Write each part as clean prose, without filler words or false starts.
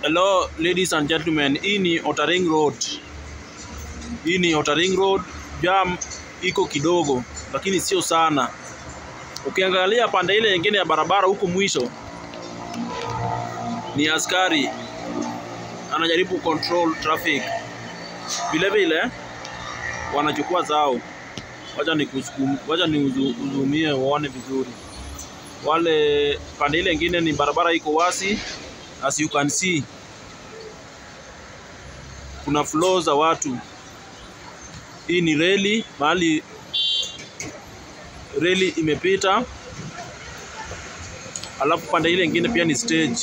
Hello ladies and gentlemen, hii ni Outer Ring Road. Hii ni Outer Ring Road. Jam iko kidogo lakini sio sana. Ukiangalia pande ile nyingine ya barabara huko mwisho ni askari anajaribu control traffic. Vile vile wanachukua zao. Wacha ni uzumie uone vizuri. Wale pande ile nyingine ni barabara iko wasi. As you can see, kuna flow za watu. Hii ni reli, mahali reli imepita. Alafu pande ile nyingine pia ni stage.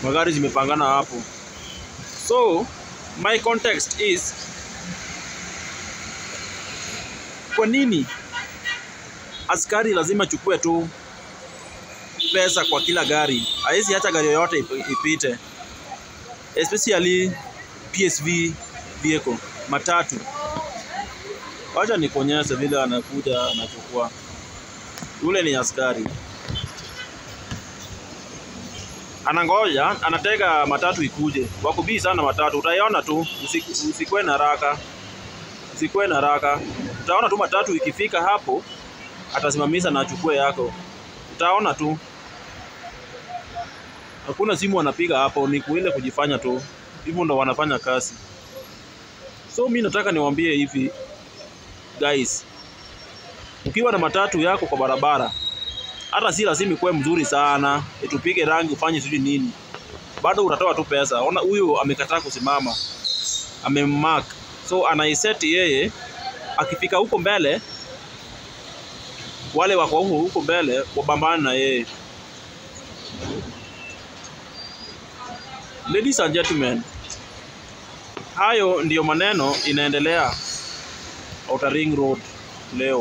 Magari zimepangana hapo. So, my context is, kwa nini askari lazima chukue tu pesa kwa kila gari? Haisi hata gari yoyote ipite. Especially PSV vehicle, matatu. Wacha nikuonyeshe vile anakuja anachukua. Yule ni askari. Anangoja, anatega matatu ikuje. Wako busy sana matatu. Utaiona tu, usikwe na haraka. Usikwe na haraka. Utaona tu matatu ikifika hapo, atasimamisha na achukue yako. Utaona tu. Hakuna simu wanapiga hapo, ni kuile kujifanya tu. Hivyo ndo wanafanya kazi. So mimi nataka niwaambie hivi guys, ukiwa na matatu yako kwa barabara, hata si lazima ikuwe mzuri sana, itupige rangi ufanye sijui nini, bado utatoa tu pesa. Ona huyu amekataa kusimama, amemark, so anaiset yeye. Akifika huko mbele, wale wako huko mbele wabambana na yeye. Ladies and gentlemen, hayo ndiyo maneno inaendelea Outer Ring Road leo.